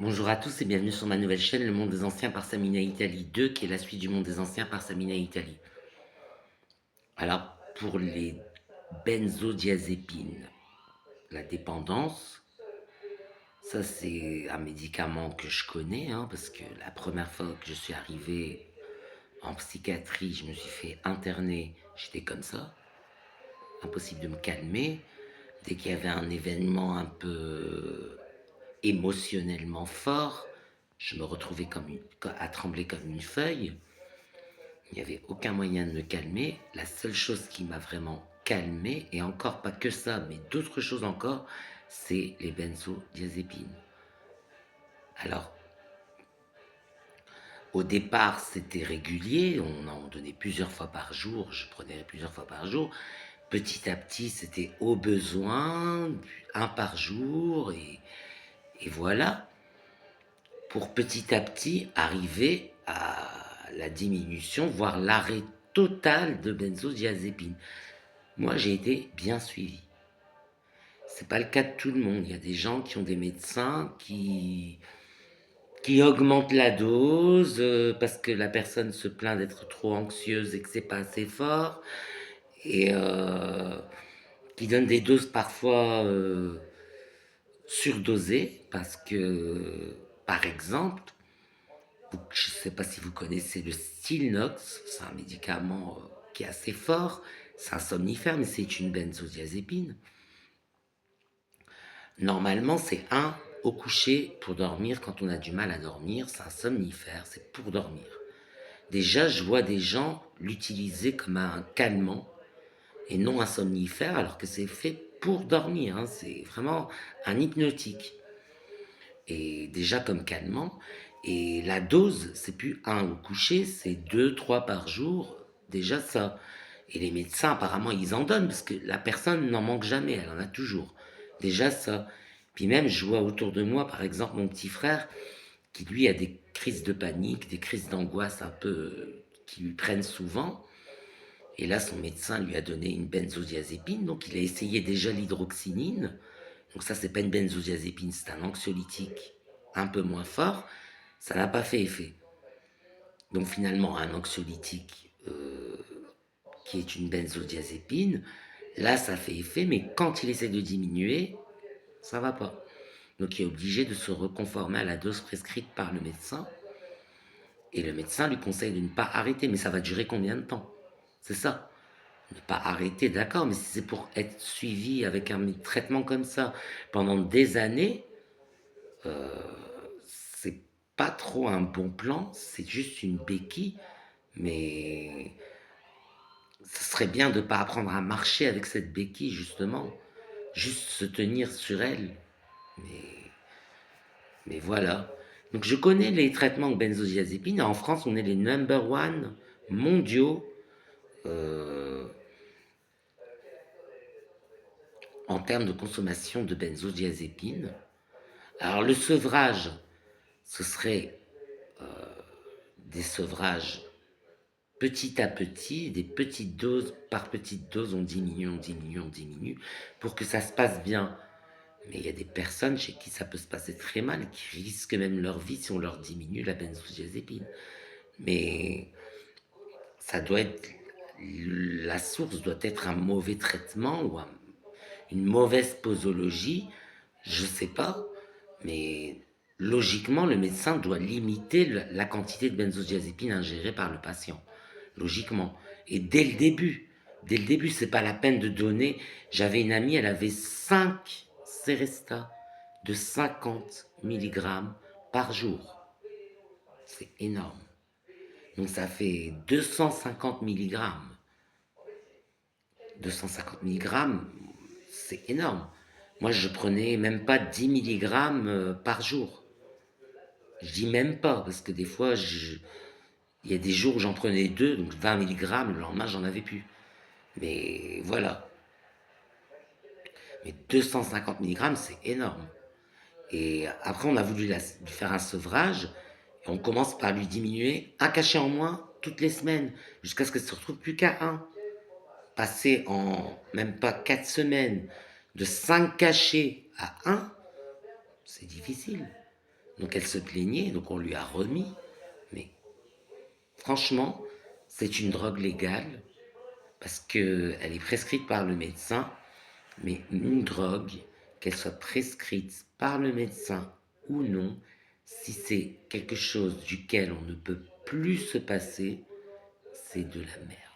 Bonjour à tous et bienvenue sur ma nouvelle chaîne Le Monde des Anciens par Samina Italie 2, qui est la suite du Monde des Anciens par Samina Italie. Alors, pour les benzodiazépines, la dépendance, ça c'est un médicament que je connais, parce que la première fois que je suis arrivé en psychiatrie, je me suis fait interner, j'étais comme ça, impossible de me calmer. Dès qu'il y avait un événement un peu émotionnellement fort, je me retrouvais à trembler comme une feuille. Il n'y avait aucun moyen de me calmer. La seule chose qui m'a vraiment calmé, et encore pas que ça, mais d'autres choses encore, c'est les benzodiazépines. Alors, au départ, c'était régulier, on en donnait plusieurs fois par jour, je prenais plusieurs fois par jour. Petit à petit, c'était au besoin, un par jour, et voilà, pour petit à petit arriver à la diminution, voire l'arrêt total de benzodiazépines. Moi, j'ai été bien suivi. C'est pas le cas de tout le monde. Il y a des gens qui ont des médecins qui augmentent la dose parce que la personne se plaint d'être trop anxieuse et que c'est pas assez fort, et qui donnent des doses parfois surdosées parce que, par exemple, je ne sais pas si vous connaissez le Stilnox, c'est un médicament qui est assez fort, c'est un somnifère, mais c'est une benzodiazépine. Normalement, c'est un au coucher pour dormir quand on a du mal à dormir. C'est un somnifère, c'est pour dormir. Déjà, je vois des gens l'utiliser comme un calmant et non un somnifère, alors que c'est fait pour dormir. C'est vraiment un hypnotique. Et déjà comme calmant. Et la dose, c'est plus un au coucher, c'est deux, trois par jour. Déjà ça. Et les médecins, apparemment, ils en donnent parce que la personne n'en manque jamais, elle en a toujours. Déjà ça. Puis même, je vois autour de moi, par exemple, mon petit frère, qui lui a des crises de panique, des crises d'angoisse un peu qui lui prennent souvent. Et là, son médecin lui a donné une benzodiazépine, donc il a essayé déjà l'hydroxynine. Donc ça, c'est pas une benzodiazépine, c'est un anxiolytique un peu moins fort. Ça n'a pas fait effet. Donc finalement, un anxiolytique qui est une benzodiazépine, là, ça fait effet, mais quand il essaie de diminuer, ça va pas. Donc il est obligé de se reconformer à la dose prescrite par le médecin. Et le médecin lui conseille de ne pas arrêter. Mais ça va durer combien de temps? C'est ça. Ne pas arrêter, d'accord, mais si c'est pour être suivi avec un traitement comme ça pendant des années, c'est pas trop un bon plan, c'est juste une béquille, mais ce serait bien de ne pas apprendre à marcher avec cette béquille, justement, juste se tenir sur elle. Mais, mais voilà. Donc je connais les traitements de benzodiazépines. En France, on est les number one mondiaux euh, en termes de consommation de benzodiazépines. Alors le sevrage, ce serait des sevrages petit à petit, des petites doses, par petites doses, on diminue, on diminue, on diminue, pour que ça se passe bien. Mais il y a des personnes chez qui ça peut se passer très mal, qui risquent même leur vie si on leur diminue la benzodiazépine. Mais ça doit être, la source doit être un mauvais traitement ou une mauvaise posologie, je sais pas, mais logiquement, le médecin doit limiter la quantité de benzodiazépine ingérée par le patient. Logiquement. Et dès le début, c'est pas la peine de donner. J'avais une amie, elle avait 5 Seresta de 50 milligrammes par jour. C'est énorme. Donc ça fait 250 milligrammes. 250 milligrammes, c'est énorme. Moi, je prenais même pas 10 milligrammes par jour. Je dis même pas, parce que des fois, il y a des jours où j'en prenais deux, donc 20 milligrammes, le lendemain, j'en avais plus. Mais voilà. Mais 250 milligrammes, c'est énorme. Et après, on a voulu lui faire un sevrage, et on commence par lui diminuer un cachet en moins toutes les semaines, jusqu'à ce qu'elle se retrouve plus qu'à un. Passer en même pas 4 semaines de 5 cachets à un, c'est difficile. Donc elle se plaignait, donc on lui a remis. Mais franchement, c'est une drogue légale parce qu'elle est prescrite par le médecin, mais une drogue, qu'elle soit prescrite par le médecin ou non, si c'est quelque chose duquel on ne peut plus se passer, c'est de la merde.